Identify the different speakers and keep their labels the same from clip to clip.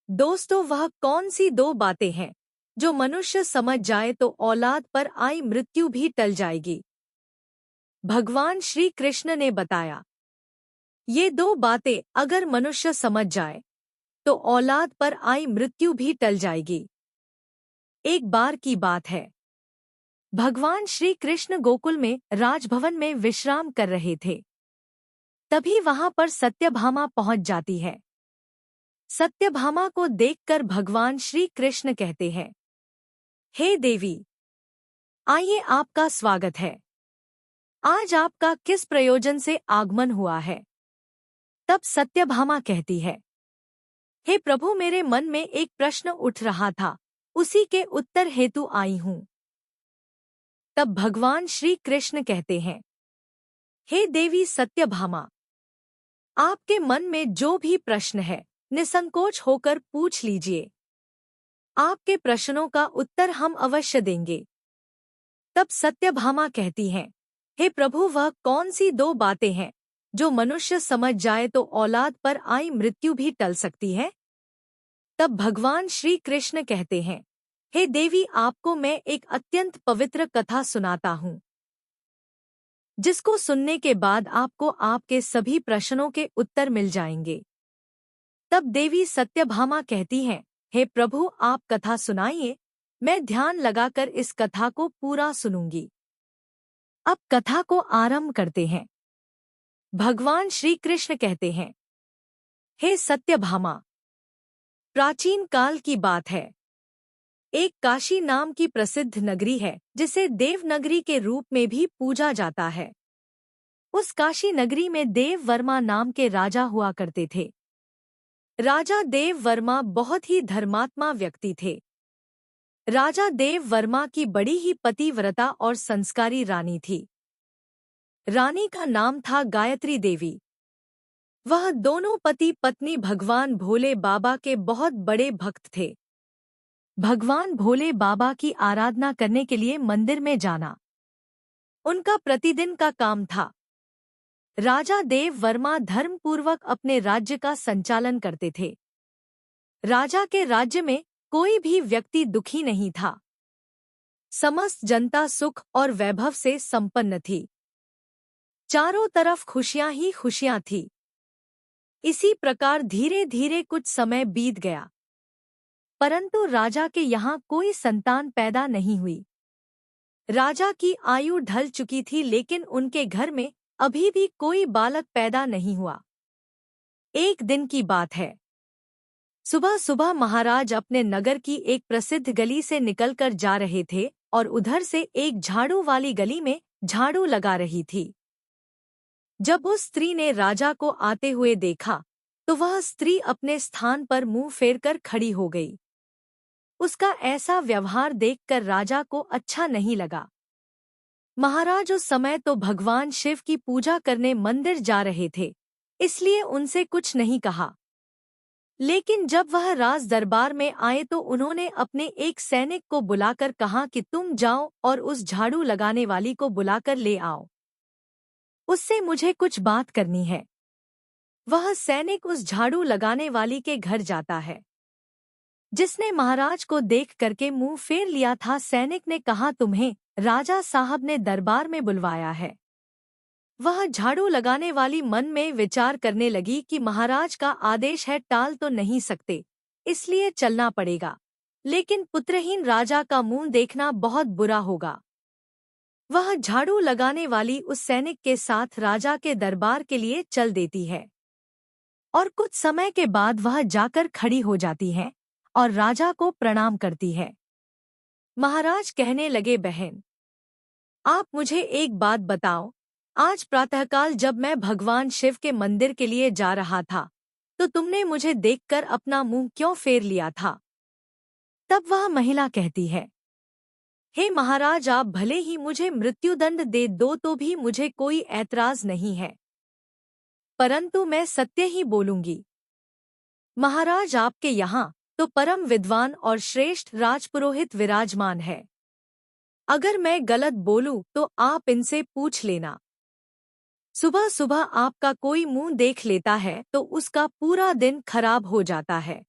Speaker 1: दोस्तों, वह कौन सी दो बातें हैं जो मनुष्य समझ जाए तो औलाद पर आई मृत्यु भी टल जाएगी? भगवान श्री कृष्ण ने बताया, ये दो बातें अगर मनुष्य समझ जाए तो औलाद पर आई मृत्यु भी टल जाएगी। एक बार की बात है, भगवान श्री कृष्ण गोकुल में राजभवन में विश्राम कर रहे थे। तभी वहां पर सत्यभामा पहुंच जाती है। सत्यभामा को देखकर भगवान श्री कृष्ण कहते हैं, हे देवी, आइए, आपका स्वागत है। आज आपका किस प्रयोजन से आगमन हुआ है? तब सत्यभामा कहती है, हे प्रभु, मेरे मन में एक प्रश्न उठ रहा था, उसी के उत्तर हेतु आई हूँ। तब भगवान श्री कृष्ण कहते हैं, हे देवी सत्यभामा, आपके मन में जो भी प्रश्न है निसंकोच होकर पूछ लीजिए। आपके प्रश्नों का उत्तर हम अवश्य देंगे। तब सत्यभामा कहती हैं, हे प्रभु, वह कौन सी दो बातें हैं जो मनुष्य समझ जाए तो औलाद पर आई मृत्यु भी टल सकती है? तब भगवान श्री कृष्ण कहते हैं, हे देवी, आपको मैं एक अत्यंत पवित्र कथा सुनाता हूँ, जिसको सुनने के बाद आपको आपके सभी प्रश्नों के उत्तर मिल जाएंगे। तब देवी सत्यभामा कहती हैं, हे प्रभु, आप कथा सुनाइए, मैं ध्यान लगाकर इस कथा को पूरा सुनूंगी। अब कथा को आरंभ करते हैं। भगवान श्री कृष्ण कहते हैं, हे सत्यभामा, प्राचीन काल की बात है। एक काशी नाम की प्रसिद्ध नगरी है, जिसे देवनगरी के रूप में भी पूजा जाता है। उस काशी नगरी में देव वर्मा नाम के राजा हुआ करते थे। राजा देव वर्मा बहुत ही धर्मात्मा व्यक्ति थे। राजा देव वर्मा की बड़ी ही पतिव्रता और संस्कारी रानी थी। रानी का नाम था गायत्री देवी। वह दोनों पति पत्नी भगवान भोले बाबा के बहुत बड़े भक्त थे। भगवान भोले बाबा की आराधना करने के लिए मंदिर में जाना उनका प्रतिदिन का काम था। राजा देव वर्मा धर्मपूर्वक अपने राज्य का संचालन करते थे। राजा के राज्य में कोई भी व्यक्ति दुखी नहीं था। समस्त जनता सुख और वैभव से संपन्न थी। चारों तरफ खुशियां ही खुशियां थी। इसी प्रकार धीरे धीरे कुछ समय बीत गया, परंतु राजा के यहाँ कोई संतान पैदा नहीं हुई। राजा की आयु ढल चुकी थी, लेकिन उनके घर में अभी भी कोई बालक पैदा नहीं हुआ। एक दिन की बात है, सुबह सुबह महाराज अपने नगर की एक प्रसिद्ध गली से निकलकर जा रहे थे और उधर से एक झाड़ू वाली गली में झाड़ू लगा रही थी। जब उस स्त्री ने राजा को आते हुए देखा तो वह स्त्री अपने स्थान पर मुंह फेरकर खड़ी हो गई। उसका ऐसा व्यवहार देखकर राजा को अच्छा नहीं लगा। महाराज उस समय तो भगवान शिव की पूजा करने मंदिर जा रहे थे, इसलिए उनसे कुछ नहीं कहा। लेकिन जब वह राज दरबार में आए तो उन्होंने अपने एक सैनिक को बुलाकर कहा कि तुम जाओ और उस झाड़ू लगाने वाली को बुलाकर ले आओ, उससे मुझे कुछ बात करनी है। वह सैनिक उस झाड़ू लगाने वाली के घर जाता है, जिसने महाराज को देख करके मुंह फेर लिया था। सैनिक ने कहा, तुम्हें राजा साहब ने दरबार में बुलवाया है। वह झाड़ू लगाने वाली मन में विचार करने लगी कि महाराज का आदेश है, टाल तो नहीं सकते, इसलिए चलना पड़ेगा। लेकिन पुत्रहीन राजा का मुंह देखना बहुत बुरा होगा। वह झाड़ू लगाने वाली उस सैनिक के साथ राजा के दरबार के लिए चल देती है और कुछ समय के बाद वह जाकर खड़ी हो जाती है और राजा को प्रणाम करती है। महाराज कहने लगे, बहन, आप मुझे एक बात बताओ, आज प्रातःकाल जब मैं भगवान शिव के मंदिर के लिए जा रहा था तो तुमने मुझे देखकर अपना मुंह क्यों फेर लिया था? तब वह महिला कहती है, हे महाराज, आप भले ही मुझे मृत्युदंड दे दो तो भी मुझे कोई ऐतराज नहीं है, परंतु मैं सत्य ही बोलूंगी। महाराज, आपके यहाँ तो परम विद्वान और श्रेष्ठ राजपुरोहित विराजमान है। अगर मैं गलत बोलूं तो आप इनसे पूछ लेना। सुबह सुबह आपका कोई मुंह देख लेता है तो उसका पूरा दिन खराब हो जाता है।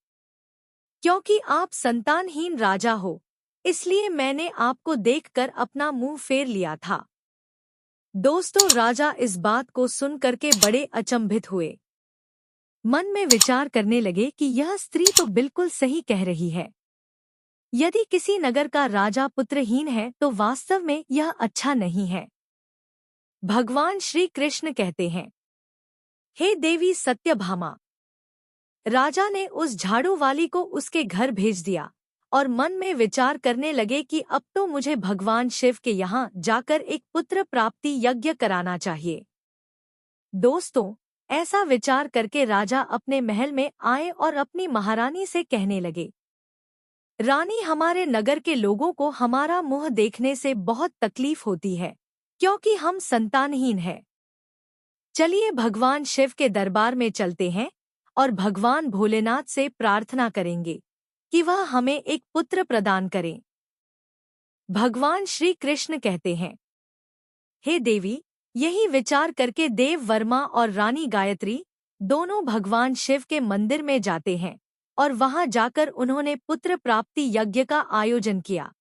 Speaker 1: क्योंकि आप संतानहीन राजा हो, इसलिए मैंने आपको देखकर अपना मुंह फेर लिया था। दोस्तों, राजा इस बात को सुनकर के बड़े अचंभित हुए। मन में विचार करने लगे कि यह स्त्री तो बिल्कुल सही कह रही है। यदि किसी नगर का राजा पुत्रहीन है तो वास्तव में यह अच्छा नहीं है। भगवान श्री कृष्ण कहते हैं, हे देवी सत्यभामा। राजा ने उस झाड़ू वाली को उसके घर भेज दिया और मन में विचार करने लगे कि अब तो मुझे भगवान शिव के यहाँ जाकर एक पुत्र प्राप्ति यज्ञ कराना चाहिए। दोस्तों, ऐसा विचार करके राजा अपने महल में आए और अपनी महारानी से कहने लगे, रानी, हमारे नगर के लोगों को हमारा मुंह देखने से बहुत तकलीफ होती है, क्योंकि हम संतानहीन हैं। चलिए भगवान शिव के दरबार में चलते हैं और भगवान भोलेनाथ से प्रार्थना करेंगे कि वह हमें एक पुत्र प्रदान करें। भगवान श्री कृष्ण कहते हैं, हे देवी। यही विचार करके देव वर्मा और रानी गायत्री दोनों भगवान शिव के मंदिर में जाते हैं और वहां जाकर उन्होंने पुत्र प्राप्ति यज्ञ का आयोजन किया।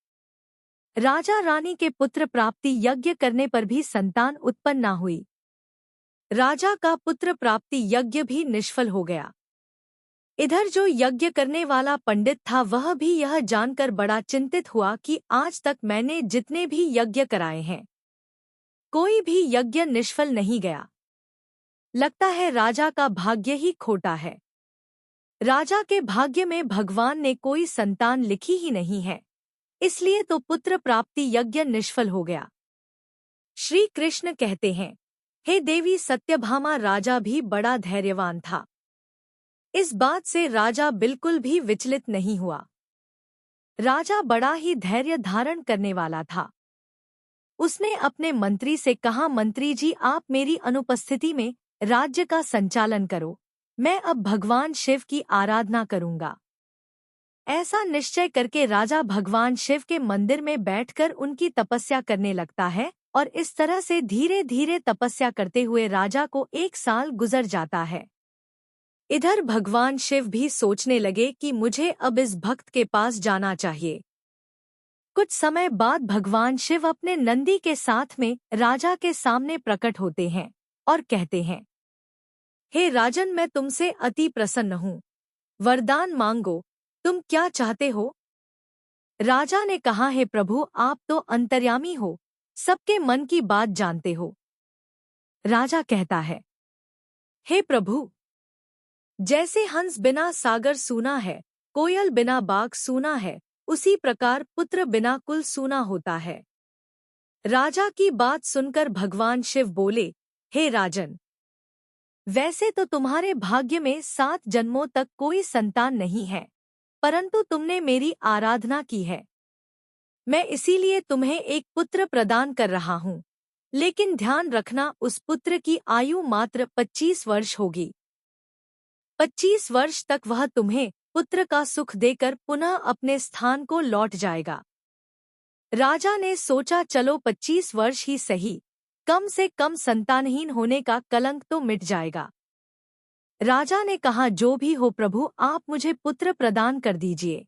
Speaker 1: राजा रानी के पुत्र प्राप्ति यज्ञ करने पर भी संतान उत्पन्न न हुई। राजा का पुत्र प्राप्ति यज्ञ भी निष्फल हो गया। इधर जो यज्ञ करने वाला पंडित था वह भी यह जानकर बड़ा चिंतित हुआ कि आज तक मैंने जितने भी यज्ञ कराए हैं, कोई भी यज्ञ निष्फल नहीं गया। लगता है राजा का भाग्य ही खोटा है। राजा के भाग्य में भगवान ने कोई संतान लिखी ही नहीं है, इसलिए तो पुत्र प्राप्ति यज्ञ निष्फल हो गया। श्री कृष्ण कहते हैं, हे देवी सत्यभामा। राजा भी बड़ा धैर्यवान था। इस बात से राजा बिल्कुल भी विचलित नहीं हुआ। राजा बड़ा ही धैर्य धारण करने वाला था। उसने अपने मंत्री से कहा, मंत्री जी, आप मेरी अनुपस्थिति में राज्य का संचालन करो। मैं अब भगवान शिव की आराधना करूंगा। ऐसा निश्चय करके राजा भगवान शिव के मंदिर में बैठकर उनकी तपस्या करने लगता है और इस तरह से धीरे धीरे तपस्या करते हुए राजा को 1 साल गुजर जाता है। इधर भगवान शिव भी सोचने लगे कि मुझे अब इस भक्त के पास जाना चाहिए। कुछ समय बाद भगवान शिव अपने नंदी के साथ में राजा के सामने प्रकट होते हैं और कहते हैं, हे राजन, मैं तुमसे अति प्रसन्न हूँ। वरदान मांगो, तुम क्या चाहते हो? राजा ने कहा, हे प्रभु, आप तो अंतर्यामी हो, सबके मन की बात जानते हो। राजा कहता है, हे प्रभु, जैसे हंस बिना सागर सूना है, कोयल बिना बाग सूना है, उसी प्रकार पुत्र बिना कुल सूना होता है। राजा की बात सुनकर भगवान शिव बोले, हे राजन, वैसे तो तुम्हारे भाग्य में 7 जन्मों तक कोई संतान नहीं है, परंतु तुमने मेरी आराधना की है। मैं इसीलिए तुम्हें एक पुत्र प्रदान कर रहा हूँ, लेकिन ध्यान रखना, उस पुत्र की आयु मात्र 25 वर्ष होगी। 25 वर्ष तक वह तुम्हें पुत्र का सुख देकर पुनः अपने स्थान को लौट जाएगा। राजा ने सोचा, चलो 25 वर्ष ही सही, कम से कम संतानहीन होने का कलंक तो मिट जाएगा। राजा ने कहा, जो भी हो प्रभु, आप मुझे पुत्र प्रदान कर दीजिए।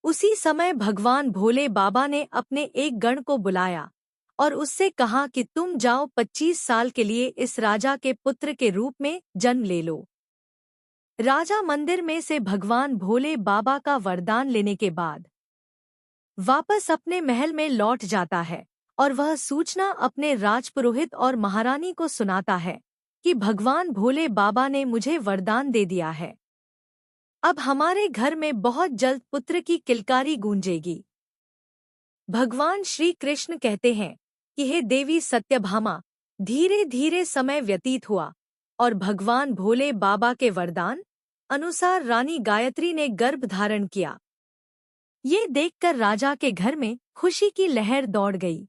Speaker 1: उसी समय भगवान भोले बाबा ने अपने एक गण को बुलाया और उससे कहा कि तुम जाओ 25 साल के लिए इस राजा के पुत्र के रूप में जन्म ले लो। राजा मंदिर में से भगवान भोले बाबा का वरदान लेने के बाद वापस अपने महल में लौट जाता है और वह सूचना अपने राजपुरोहित और महारानी को सुनाता है कि भगवान भोले बाबा ने मुझे वरदान दे दिया है। अब हमारे घर में बहुत जल्द पुत्र की किलकारी गूंजेगी। भगवान श्री कृष्ण कहते हैं कि हे देवी सत्यभामा, धीरे धीरे समय व्यतीत हुआ और भगवान भोले बाबा के वरदान अनुसार रानी गायत्री ने गर्भ धारण किया। ये देखकर राजा के घर में खुशी की लहर दौड़ गई।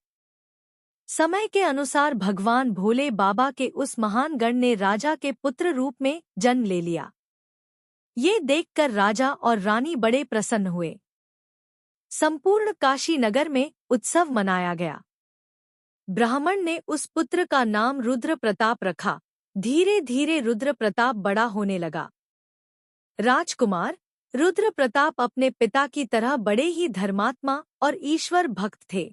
Speaker 1: समय के अनुसार भगवान भोले बाबा के उस महान गण ने राजा के पुत्र रूप में जन्म ले लिया। ये देखकर राजा और रानी बड़े प्रसन्न हुए। संपूर्ण काशी नगर में उत्सव मनाया गया। ब्राह्मण ने उस पुत्र का नाम रुद्र प्रताप रखा। धीरे धीरे रुद्र प्रताप बड़ा होने लगा। राजकुमार, रुद्र प्रताप अपने पिता की तरह बड़े ही धर्मात्मा और ईश्वर भक्त थे।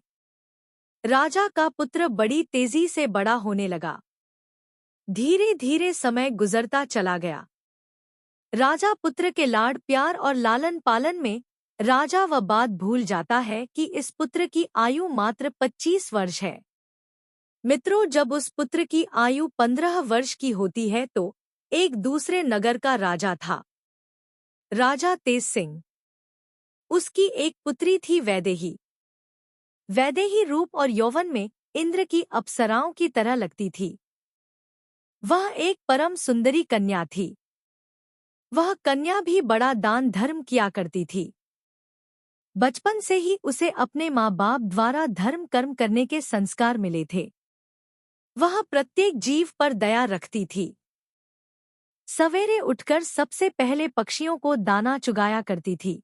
Speaker 1: राजा का पुत्र बड़ी तेजी से बड़ा होने लगा। धीरे धीरे समय गुजरता चला गया। राजा पुत्र के लाड प्यार और लालन पालन में राजा वह बात भूल जाता है कि इस पुत्र की आयु मात्र 25 वर्ष है। मित्रों, जब उस पुत्र की आयु 15 वर्ष की होती है तो एक दूसरे नगर का राजा था, राजा तेज सिंह। उसकी एक पुत्री थी वैदेही। वैदेही रूप और यौवन में इंद्र की अप्सराओं की तरह लगती थी। वह एक परम सुंदरी कन्या थी। वह कन्या भी बड़ा दान धर्म किया करती थी। बचपन से ही उसे अपने माँ बाप द्वारा धर्म कर्म करने के संस्कार मिले थे। वह प्रत्येक जीव पर दया रखती थी। सवेरे उठकर सबसे पहले पक्षियों को दाना चुगाया करती थी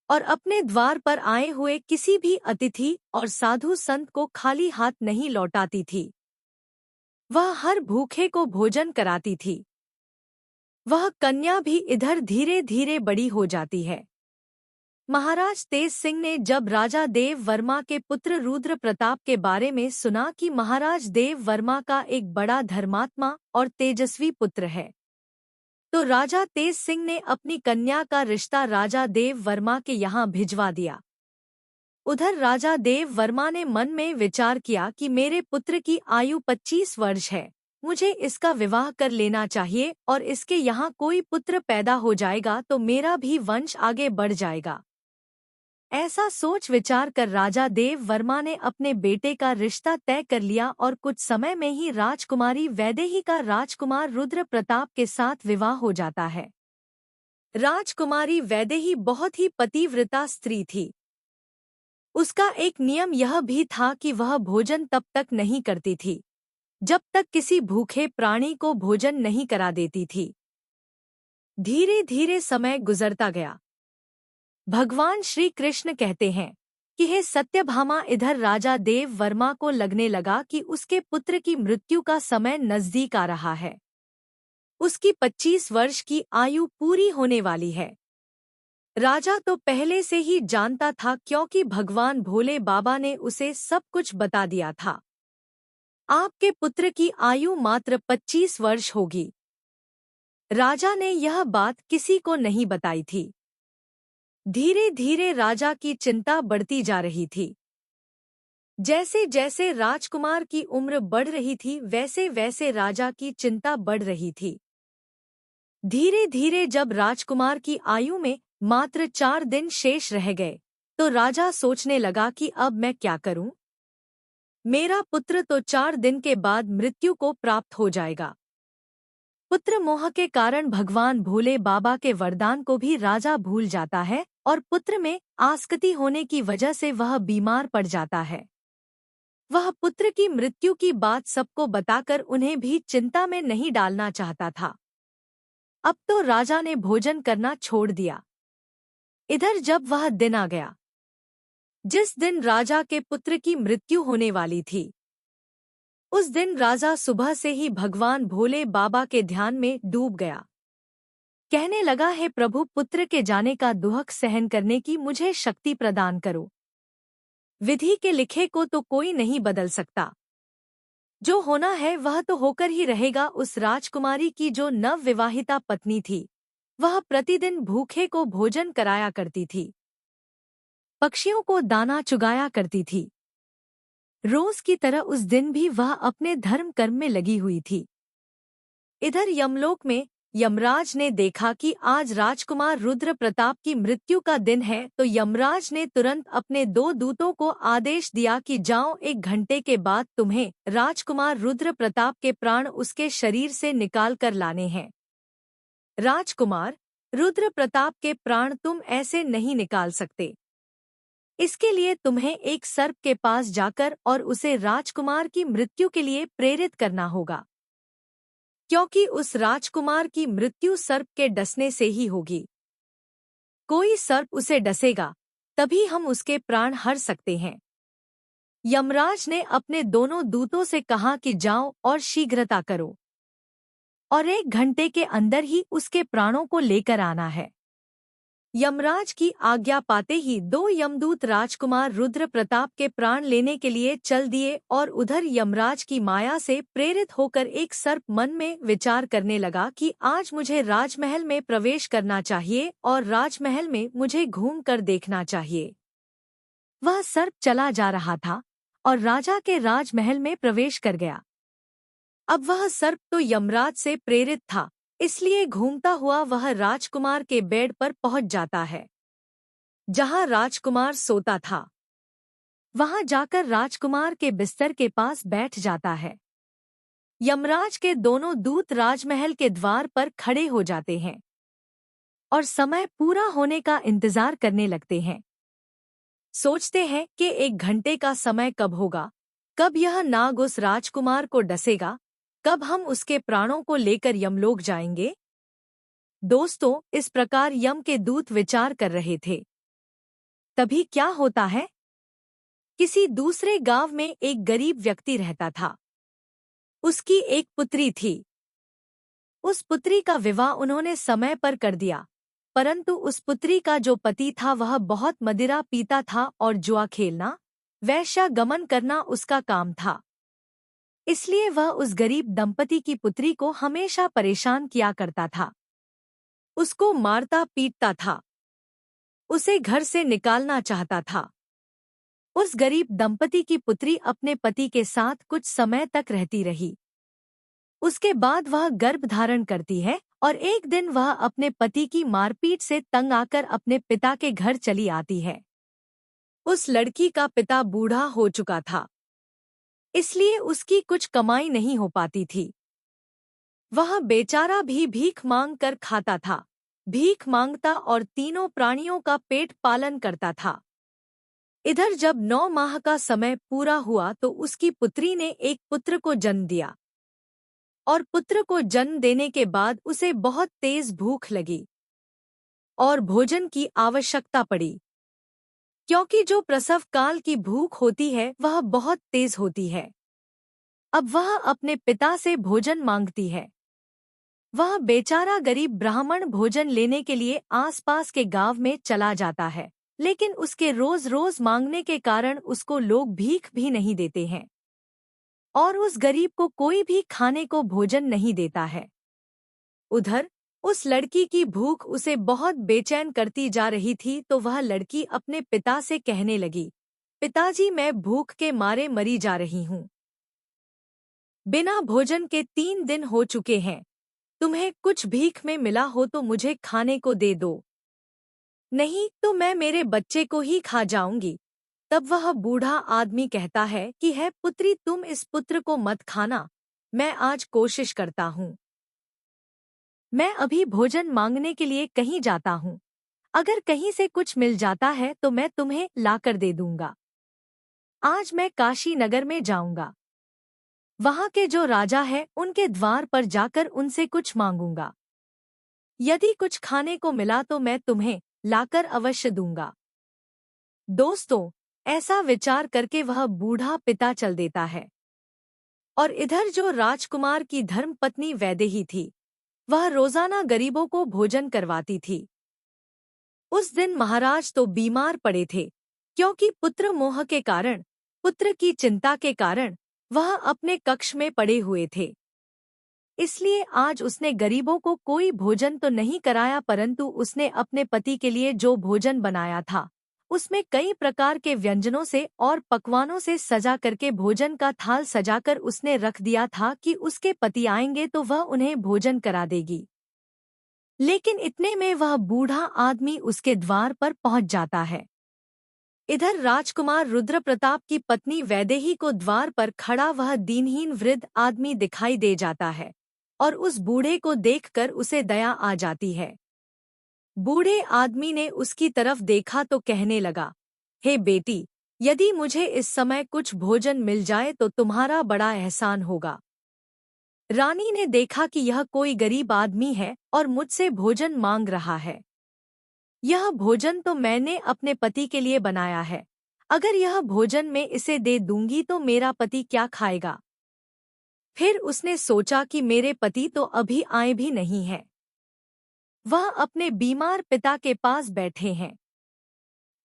Speaker 1: और अपने द्वार पर आए हुए किसी भी अतिथि और साधु संत को खाली हाथ नहीं लौटाती थी। वह हर भूखे को भोजन कराती थी। वह कन्या भी इधर धीरे धीरे बड़ी हो जाती है। महाराज तेज सिंह ने जब राजा देव वर्मा के पुत्र रुद्र प्रताप के बारे में सुना कि महाराज देव वर्मा का एक बड़ा धर्मात्मा और तेजस्वी पुत्र है, तो राजा तेज सिंह ने अपनी कन्या का रिश्ता राजा देव वर्मा के यहाँ भिजवा दिया। उधर राजा देव वर्मा ने मन में विचार किया कि मेरे पुत्र की आयु 25 वर्ष है, मुझे इसका विवाह कर लेना चाहिए और इसके यहाँ कोई पुत्र पैदा हो जाएगा तो मेरा भी वंश आगे बढ़ जाएगा। ऐसा सोच विचार कर राजा देव वर्मा ने अपने बेटे का रिश्ता तय कर लिया और कुछ समय में ही राजकुमारी वैदेही का राजकुमार रुद्र प्रताप के साथ विवाह हो जाता है। राजकुमारी वैदेही बहुत ही पतिव्रता स्त्री थी। उसका एक नियम यह भी था कि वह भोजन तब तक नहीं करती थी जब तक किसी भूखे प्राणी को भोजन नहीं करा देती थी। धीरे धीरे समय गुजरता गया। भगवान श्री कृष्ण कहते हैं कि हे सत्यभामा, इधर राजा देव वर्मा को लगने लगा कि उसके पुत्र की मृत्यु का समय नजदीक आ रहा है। उसकी 25 वर्ष की आयु पूरी होने वाली है। राजा तो पहले से ही जानता था क्योंकि भगवान भोले बाबा ने उसे सब कुछ बता दिया था। आपके पुत्र की आयु मात्र 25 वर्ष होगी। राजा ने यह बात किसी को नहीं बताई थी। धीरे धीरे राजा की चिंता बढ़ती जा रही थी। जैसे जैसे राजकुमार की उम्र बढ़ रही थी वैसे वैसे राजा की चिंता बढ़ रही थी। धीरे धीरे जब राजकुमार की आयु में मात्र 4 दिन शेष रह गए तो राजा सोचने लगा कि अब मैं क्या करूं? मेरा पुत्र तो 4 दिन के बाद मृत्यु को प्राप्त हो जाएगा। पुत्र मोह के कारण भगवान भोले बाबा के वरदान को भी राजा भूल जाता है और पुत्र में आसक्ति होने की वजह से वह बीमार पड़ जाता है। वह पुत्र की मृत्यु की बात सबको बताकर उन्हें भी चिंता में नहीं डालना चाहता था। अब तो राजा ने भोजन करना छोड़ दिया। इधर जब वह दिन आ गया जिस दिन राजा के पुत्र की मृत्यु होने वाली थी, उस दिन राजा सुबह से ही भगवान भोले बाबा के ध्यान में डूब गया। कहने लगा, हे प्रभु, पुत्र के जाने का दुख सहन करने की मुझे शक्ति प्रदान करो। विधि के लिखे को तो कोई नहीं बदल सकता। जो होना है वह तो होकर ही रहेगा। उस राजकुमारी की जो नवविवाहिता पत्नी थी वह प्रतिदिन भूखे को भोजन कराया करती थी, पक्षियों को दाना चुगाया करती थी। रोज की तरह उस दिन भी वह अपने धर्म कर्म में लगी हुई थी। इधर यमलोक में यमराज ने देखा कि आज राजकुमार रुद्र प्रताप की मृत्यु का दिन है, तो यमराज ने तुरंत अपने 2 दूतों को आदेश दिया कि जाओ, 1 घंटे के बाद तुम्हें राजकुमार रुद्र प्रताप के प्राण उसके शरीर से निकाल कर लाने हैं। राजकुमार रुद्र प्रताप के प्राण तुम ऐसे नहीं निकाल सकते। इसके लिए तुम्हें एक सर्प के पास जाकर और उसे राजकुमार की मृत्यु के लिए प्रेरित करना होगा, क्योंकि उस राजकुमार की मृत्यु सर्प के डसने से ही होगी। कोई सर्प उसे डसेगा तभी हम उसके प्राण हर सकते हैं। यमराज ने अपने दोनों दूतों से कहा कि जाओ और शीघ्रता करो और 1 घंटे के अंदर ही उसके प्राणों को लेकर आना है। यमराज की आज्ञा पाते ही दो यमदूत राजकुमार रुद्र प्रताप के प्राण लेने के लिए चल दिए और उधर यमराज की माया से प्रेरित होकर एक सर्प मन में विचार करने लगा कि आज मुझे राजमहल में प्रवेश करना चाहिए और राजमहल में मुझे घूम कर देखना चाहिए। वह सर्प चला जा रहा था और राजा के राजमहल में प्रवेश कर गया। अब वह सर्प तो यमराज से प्रेरित था, इसलिए घूमता हुआ वह राजकुमार के बेड पर पहुंच जाता है, जहां राजकुमार सोता था। वहां जाकर राजकुमार के बिस्तर के पास बैठ जाता है। यमराज के दोनों दूत राजमहल के द्वार पर खड़े हो जाते हैं और समय पूरा होने का इंतजार करने लगते हैं। सोचते हैं कि 1 घंटे का समय कब होगा, कब यह नाग उस राजकुमार को डसेगा, कब हम उसके प्राणों को लेकर यमलोक जाएंगे। दोस्तों, इस प्रकार यम के दूत विचार कर रहे थे। तभी क्या होता है, किसी दूसरे गांव में एक गरीब व्यक्ति रहता था। उसकी एक पुत्री थी। उस पुत्री का विवाह उन्होंने समय पर कर दिया, परंतु उस पुत्री का जो पति था वह बहुत मदिरा पीता था और जुआ खेलना, वैश्यागमन करना उसका काम था। इसलिए वह उस गरीब दंपति की पुत्री को हमेशा परेशान किया करता था, उसको मारता पीटता था, उसे घर से निकालना चाहता था। उस गरीब दंपति की पुत्री अपने पति के साथ कुछ समय तक रहती रही। उसके बाद वह गर्भ धारण करती है और एक दिन वह अपने पति की मारपीट से तंग आकर अपने पिता के घर चली आती है। उस लड़की का पिता बूढ़ा हो चुका था, इसलिए उसकी कुछ कमाई नहीं हो पाती थी। वह बेचारा भी भीख मांग कर खाता था, भीख मांगता और तीनों प्राणियों का पेट पालन करता था। इधर जब 9 माह का समय पूरा हुआ तो उसकी पुत्री ने एक पुत्र को जन्म दिया और पुत्र को जन्म देने के बाद उसे बहुत तेज भूख लगी और भोजन की आवश्यकता पड़ी, क्योंकि जो प्रसव काल की भूख होती है वह बहुत तेज होती है। अब वह अपने पिता से भोजन मांगती है। वह बेचारा गरीब ब्राह्मण भोजन लेने के लिए आसपास के गांव में चला जाता है, लेकिन उसके रोज रोज मांगने के कारण उसको लोग भीख भी नहीं देते हैं और उस गरीब को कोई भी खाने को भोजन नहीं देता है। उधर उस लड़की की भूख उसे बहुत बेचैन करती जा रही थी, तो वह लड़की अपने पिता से कहने लगी, पिताजी, मैं भूख के मारे मरी जा रही हूँ। बिना भोजन के 3 दिन हो चुके हैं। तुम्हें कुछ भीख में मिला हो तो मुझे खाने को दे दो, नहीं तो मैं मेरे बच्चे को ही खा जाऊंगी। तब वह बूढ़ा आदमी कहता है कि है पुत्री, तुम इस पुत्र को मत खाना, मैं आज कोशिश करता हूँ। मैं अभी भोजन मांगने के लिए कहीं जाता हूँ, अगर कहीं से कुछ मिल जाता है तो मैं तुम्हें लाकर दे दूंगा। आज मैं काशी नगर में जाऊंगा, वहां के जो राजा है उनके द्वार पर जाकर उनसे कुछ मांगूंगा। यदि कुछ खाने को मिला तो मैं तुम्हें लाकर अवश्य दूंगा। दोस्तों, ऐसा विचार करके वह बूढ़ा पिता चल देता है और इधर जो राजकुमार की धर्मपत्नी वैदेही थी, वह रोजाना गरीबों को भोजन करवाती थी। उस दिन महाराज तो बीमार पड़े थे, क्योंकि पुत्र मोह के कारण, पुत्र की चिंता के कारण वह अपने कक्ष में पड़े हुए थे। इसलिए आज उसने गरीबों को कोई भोजन तो नहीं कराया, परंतु उसने अपने पति के लिए जो भोजन बनाया था उसमें कई प्रकार के व्यंजनों से और पकवानों से सजा करके भोजन का थाल सजाकर उसने रख दिया था कि उसके पति आएंगे तो वह उन्हें भोजन करा देगी। लेकिन इतने में वह बूढ़ा आदमी उसके द्वार पर पहुंच जाता है। इधर राजकुमार रुद्र प्रताप की पत्नी वैदेही को द्वार पर खड़ा वह दीनहीन वृद्ध आदमी दिखाई दे जाता है और उस बूढ़े को देखकर उसे दया आ जाती है। बूढ़े आदमी ने उसकी तरफ देखा तो कहने लगा, हे बेटी, यदि मुझे इस समय कुछ भोजन मिल जाए तो तुम्हारा बड़ा एहसान होगा। रानी ने देखा कि यह कोई गरीब आदमी है और मुझसे भोजन मांग रहा है। यह भोजन तो मैंने अपने पति के लिए बनाया है, अगर यह भोजन मैं इसे दे दूंगी तो मेरा पति क्या खाएगा। फिर उसने सोचा कि मेरे पति तो अभी आए भी नहीं हैं, वह अपने बीमार पिता के पास बैठे हैं।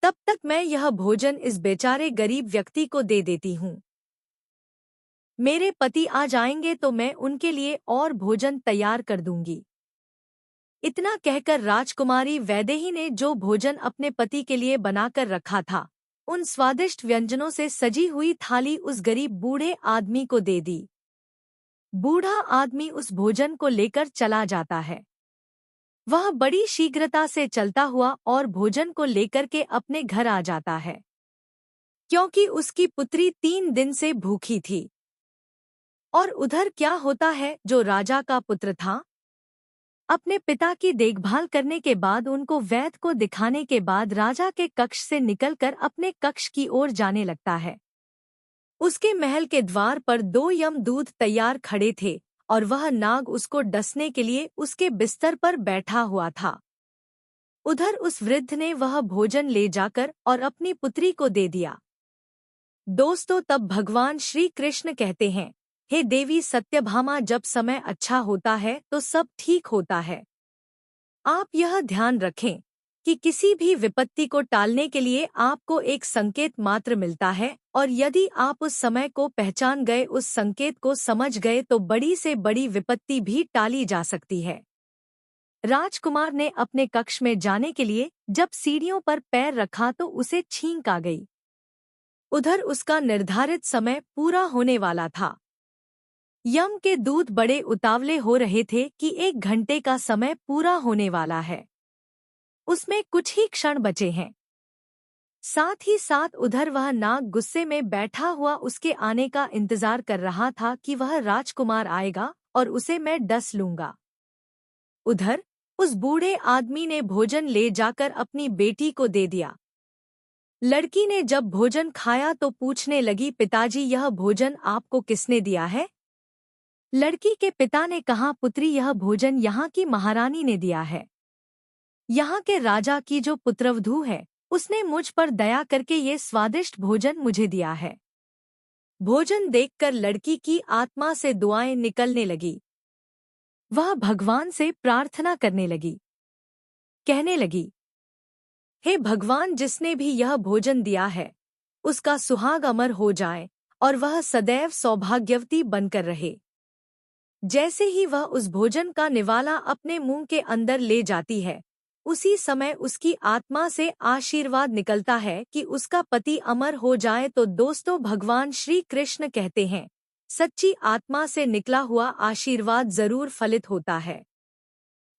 Speaker 1: तब तक मैं यह भोजन इस बेचारे गरीब व्यक्ति को दे देती हूँ। मेरे पति आ जाएंगे तो मैं उनके लिए और भोजन तैयार कर दूंगी। इतना कहकर राजकुमारी वैदेही ने जो भोजन अपने पति के लिए बनाकर रखा था, उन स्वादिष्ट व्यंजनों से सजी हुई थाली उस गरीब बूढ़े आदमी को दे दी। बूढ़ा आदमी उस भोजन को लेकर चला जाता है। वह बड़ी शीघ्रता से चलता हुआ और भोजन को लेकर के अपने घर आ जाता है, क्योंकि उसकी पुत्री 3 दिन से भूखी थी। और उधर क्या होता है, जो राजा का पुत्र था, अपने पिता की देखभाल करने के बाद उनको वैद्य को दिखाने के बाद राजा के कक्ष से निकलकर अपने कक्ष की ओर जाने लगता है। उसके महल के द्वार पर 2 यमदूत तैयार खड़े थे और वह नाग उसको डसने के लिए उसके बिस्तर पर बैठा हुआ था। उधर उस वृद्ध ने वह भोजन ले जाकर और अपनी पुत्री को दे दिया। दोस्तों, तब भगवान श्री कृष्ण कहते हैं, हे देवी सत्यभामा, जब समय अच्छा होता है तो सब ठीक होता है। आप यह ध्यान रखें कि किसी भी विपत्ति को टालने के लिए आपको एक संकेत मात्र मिलता है, और यदि आप उस समय को पहचान गए, उस संकेत को समझ गए, तो बड़ी से बड़ी विपत्ति भी टाली जा सकती है। राजकुमार ने अपने कक्ष में जाने के लिए जब सीढ़ियों पर पैर रखा तो उसे छींक आ गई। उधर उसका निर्धारित समय पूरा होने वाला था। यम के दूत बड़े उतावले हो रहे थे कि 1 घंटे का समय पूरा होने वाला है, उसमें कुछ ही क्षण बचे हैं। साथ ही साथ उधर वह नाग गुस्से में बैठा हुआ उसके आने का इंतजार कर रहा था कि वह राजकुमार आएगा और उसे मैं डस लूंगा। उधर उस बूढ़े आदमी ने भोजन ले जाकर अपनी बेटी को दे दिया। लड़की ने जब भोजन खाया तो पूछने लगी, पिताजी, यह भोजन आपको किसने दिया है? लड़की के पिता ने कहा, पुत्री, यह भोजन यहाँ की महारानी ने दिया है। यहाँ के राजा की जो पुत्रवधू है, उसने मुझ पर दया करके ये स्वादिष्ट भोजन मुझे दिया है। भोजन देखकर लड़की की आत्मा से दुआएं निकलने लगी। वह भगवान से प्रार्थना करने लगी, कहने लगी, हे भगवान, जिसने भी यह भोजन दिया है उसका सुहाग अमर हो जाए और वह सदैव सौभाग्यवती बनकर रहे। जैसे ही वह उस भोजन का निवाला अपने मुंह के अंदर ले जाती है, उसी समय उसकी आत्मा से आशीर्वाद निकलता है कि उसका पति अमर हो जाए। तो दोस्तों, भगवान श्री कृष्ण कहते हैं, सच्ची आत्मा से निकला हुआ आशीर्वाद जरूर फलित होता है।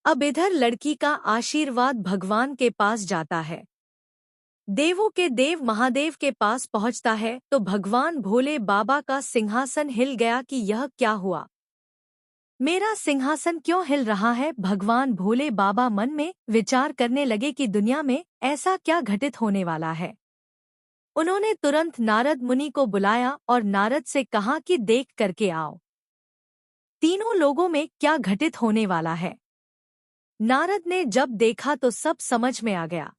Speaker 1: अब इधर लड़की का आशीर्वाद भगवान के पास जाता है, देवों के देव महादेव के पास पहुंचता है, तो भगवान भोले बाबा का सिंहासन हिल गया कि यह क्या हुआ, मेरा सिंहासन क्यों हिल रहा है? भगवान भोले बाबा मन में विचार करने लगे कि दुनिया में ऐसा क्या घटित होने वाला है। उन्होंने तुरंत नारद मुनि को बुलाया और नारद से कहा कि देख करके आओ, तीनों लोगों में क्या घटित होने वाला है। नारद ने जब देखा तो सब समझ में आ गया।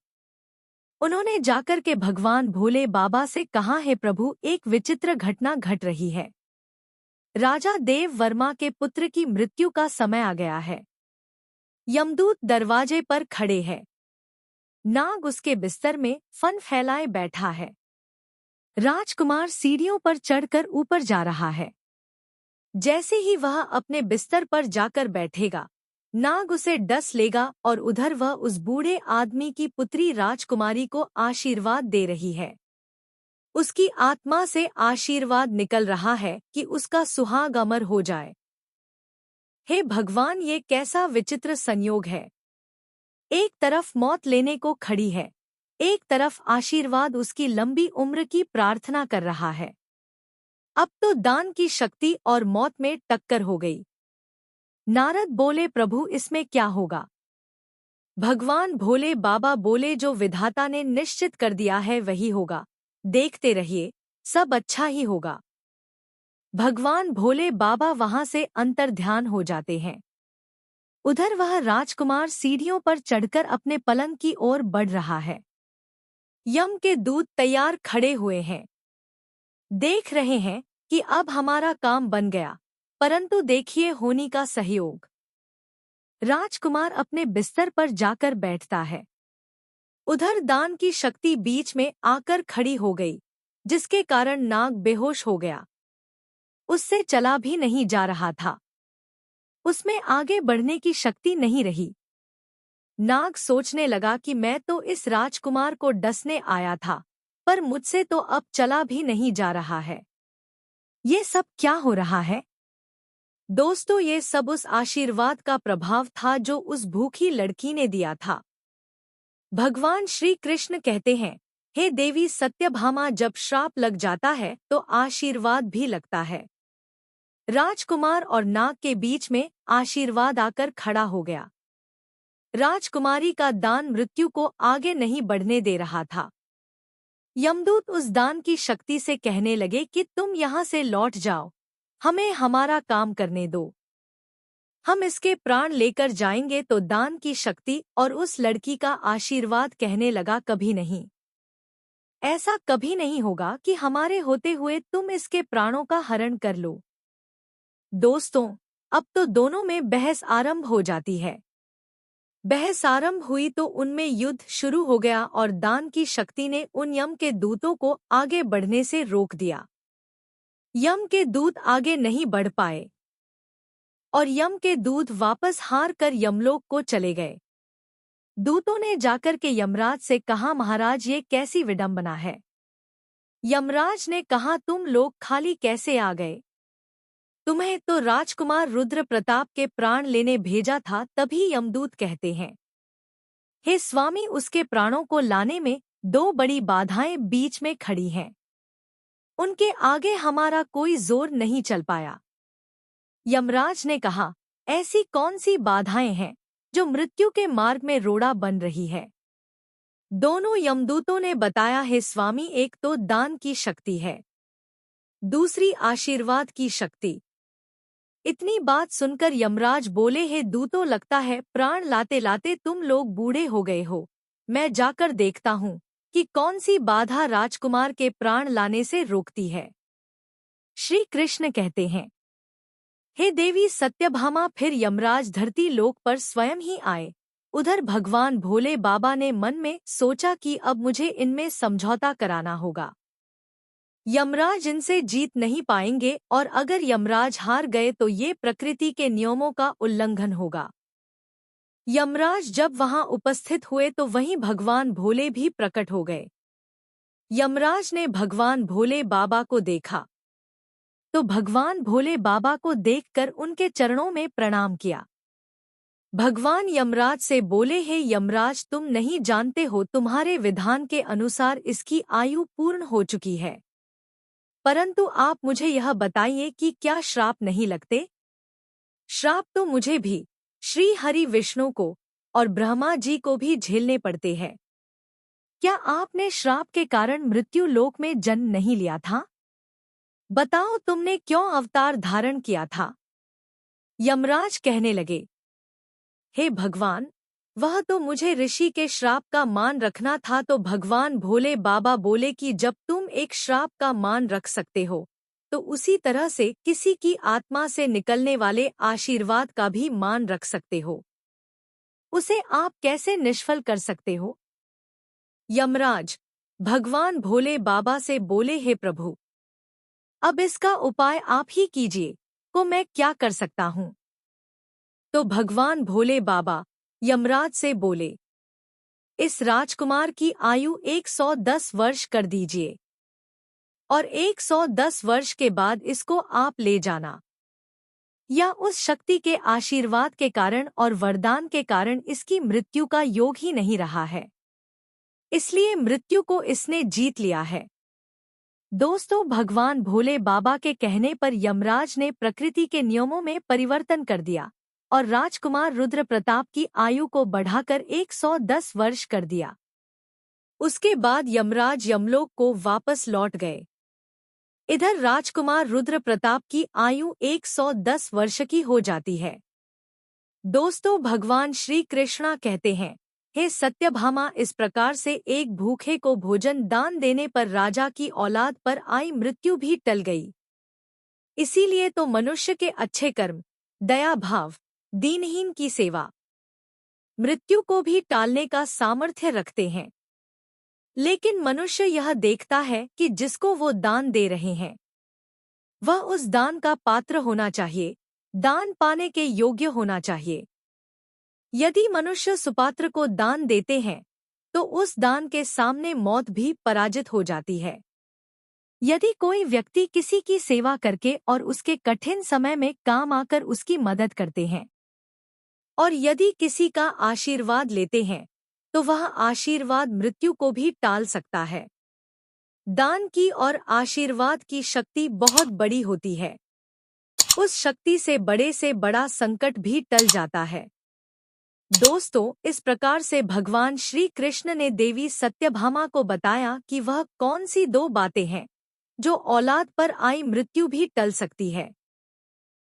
Speaker 1: उन्होंने जाकर के भगवान भोले बाबा से कहा, हे प्रभु, एक विचित्र घटना घट रही है। राजा देव वर्मा के पुत्र की मृत्यु का समय आ गया है। यमदूत दरवाजे पर खड़े हैं। नाग उसके बिस्तर में फन फैलाए बैठा है। राजकुमार सीढ़ियों पर चढ़कर ऊपर जा रहा है। जैसे ही वह अपने बिस्तर पर जाकर बैठेगा, नाग उसे डस लेगा और उधर वह उस बूढ़े आदमी की पुत्री राजकुमारी को आशीर्वाद दे रही है। उसकी आत्मा से आशीर्वाद निकल रहा है कि उसका सुहाग अमर हो जाए। हे भगवान, ये कैसा विचित्र संयोग है। एक तरफ मौत लेने को खड़ी है, एक तरफ आशीर्वाद उसकी लंबी उम्र की प्रार्थना कर रहा है। अब तो दान की शक्ति और मौत में टक्कर हो गई। नारद बोले, प्रभु, इसमें क्या होगा? भगवान भोले बाबा बोले, जो विधाता ने निश्चित कर दिया है वही होगा, देखते रहिए, सब अच्छा ही होगा। भगवान भोले बाबा वहां से अंतर्ध्यान हो जाते हैं। उधर वह राजकुमार सीढ़ियों पर चढ़कर अपने पलंग की ओर बढ़ रहा है। यम के दूत तैयार खड़े हुए हैं, देख रहे हैं कि अब हमारा काम बन गया, परंतु देखिए होनी का सहयोग। राजकुमार अपने बिस्तर पर जाकर बैठता है। उधर दान की शक्ति बीच में आकर खड़ी हो गई, जिसके कारण नाग बेहोश हो गया। उससे चला भी नहीं जा रहा था। उसमें आगे बढ़ने की शक्ति नहीं रही। नाग सोचने लगा कि मैं तो इस राजकुमार को डसने आया था, पर मुझसे तो अब चला भी नहीं जा रहा है। ये सब क्या हो रहा है? दोस्तों, ये सब उस आशीर्वाद का प्रभाव था जो उस भूखी लड़की ने दिया था। भगवान श्री कृष्ण कहते हैं, हे देवी सत्यभामा, जब श्राप लग जाता है तो आशीर्वाद भी लगता है। राजकुमार और नाग के बीच में आशीर्वाद आकर खड़ा हो गया। राजकुमारी का दान मृत्यु को आगे नहीं बढ़ने दे रहा था। यमदूत उस दान की शक्ति से कहने लगे कि तुम यहाँ से लौट जाओ, हमें हमारा काम करने दो। हम इसके प्राण लेकर जाएंगे। तो दान की शक्ति और उस लड़की का आशीर्वाद कहने लगा, कभी नहीं, ऐसा कभी नहीं होगा कि हमारे होते हुए तुम इसके प्राणों का हरण कर लो। दोस्तों, अब तो दोनों में बहस आरंभ हो जाती है। बहस आरंभ हुई तो उनमें युद्ध शुरू हो गया और दान की शक्ति ने उन यम के दूतों को आगे बढ़ने से रोक दिया। यम के दूत आगे नहीं बढ़ पाए और यम के दूत वापस हार कर यमलोक को चले गए। दूतों ने जाकर के यमराज से कहा, महाराज, ये कैसी विडंबना है। यमराज ने कहा, तुम लोग खाली कैसे आ गए? तुम्हें तो राजकुमार रुद्र प्रताप के प्राण लेने भेजा था। तभी यमदूत कहते हैं, हे स्वामी, उसके प्राणों को लाने में दो बड़ी बाधाएं बीच में खड़ी हैं। उनके आगे हमारा कोई जोर नहीं चल पाया। यमराज ने कहा, ऐसी कौन सी बाधाएं हैं जो मृत्यु के मार्ग में रोड़ा बन रही है? दोनों यमदूतों ने बताया, हे स्वामी, एक तो दान की शक्ति है, दूसरी आशीर्वाद की शक्ति। इतनी बात सुनकर यमराज बोले, हे दूतों, लगता है प्राण लाते लाते तुम लोग बूढ़े हो गए हो। मैं जाकर देखता हूँ कि कौन सी बाधा राजकुमार के प्राण लाने से रोकती है। श्री कृष्ण कहते हैं, हे देवी सत्यभामा, फिर यमराज धरती लोक पर स्वयं ही आए। उधर भगवान भोले बाबा ने मन में सोचा कि अब मुझे इनमें समझौता कराना होगा। यमराज इनसे जीत नहीं पाएंगे और अगर यमराज हार गए तो ये प्रकृति के नियमों का उल्लंघन होगा। यमराज जब वहां उपस्थित हुए तो वहीं भगवान भोले भी प्रकट हो गए। यमराज ने भगवान भोले बाबा को देखा तो भगवान भोले बाबा को देखकर उनके चरणों में प्रणाम किया। भगवान यमराज से बोले, हे यमराज, तुम नहीं जानते हो, तुम्हारे विधान के अनुसार इसकी आयु पूर्ण हो चुकी है, परंतु आप मुझे यह बताइए कि क्या श्राप नहीं लगते? श्राप तो मुझे भी, श्री हरि विष्णु को और ब्रह्मा जी को भी झेलने पड़ते हैं। क्या आपने श्राप के कारण मृत्यु लोक में जन्म नहीं लिया था? बताओ, तुमने क्यों अवतार धारण किया था? यमराज कहने लगे, हे भगवान, वह तो मुझे ऋषि के श्राप का मान रखना था। तो भगवान भोले बाबा बोले कि जब तुम एक श्राप का मान रख सकते हो तो उसी तरह से किसी की आत्मा से निकलने वाले आशीर्वाद का भी मान रख सकते हो। उसे आप कैसे निष्फल कर सकते हो? यमराज भगवान भोले बाबा से बोले, हे प्रभु, अब इसका उपाय आप ही कीजिए, को मैं क्या कर सकता हूँ? तो भगवान भोले बाबा यमराज से बोले, इस राजकुमार की आयु 110 वर्ष कर दीजिए और 110 वर्ष के बाद इसको आप ले जाना। या उस शक्ति के आशीर्वाद के कारण और वरदान के कारण इसकी मृत्यु का योग ही नहीं रहा है, इसलिए मृत्यु को इसने जीत लिया है। दोस्तों, भगवान भोले बाबा के कहने पर यमराज ने प्रकृति के नियमों में परिवर्तन कर दिया और राजकुमार रुद्र प्रताप की आयु को बढ़ाकर 110 वर्ष कर दिया। उसके बाद यमराज यमलोक को वापस लौट गए। इधर राजकुमार रुद्र प्रताप की आयु 110 वर्ष की हो जाती है। दोस्तों, भगवान श्री कृष्णा कहते हैं, हे सत्यभामा, इस प्रकार से एक भूखे को भोजन दान देने पर राजा की औलाद पर आई मृत्यु भी टल गई। इसीलिए तो मनुष्य के अच्छे कर्म, दया भाव, दीनहीन की सेवा, मृत्यु को भी टालने का सामर्थ्य रखते हैं। लेकिन मनुष्य यह देखता है कि जिसको वो दान दे रहे हैं वह उस दान का पात्र होना चाहिए, दान पाने के योग्य होना चाहिए। यदि मनुष्य सुपात्र को दान देते हैं तो उस दान के सामने मौत भी पराजित हो जाती है। यदि कोई व्यक्ति किसी की सेवा करके और उसके कठिन समय में काम आकर उसकी मदद करते हैं और यदि किसी का आशीर्वाद लेते हैं तो वह आशीर्वाद मृत्यु को भी टाल सकता है। दान की और आशीर्वाद की शक्ति बहुत बड़ी होती है। उस शक्ति से बड़ा संकट भी टल जाता है। दोस्तों, इस प्रकार से भगवान श्री कृष्ण ने देवी सत्यभामा को बताया कि वह कौन सी दो बातें हैं जो औलाद पर आई मृत्यु भी टल सकती है।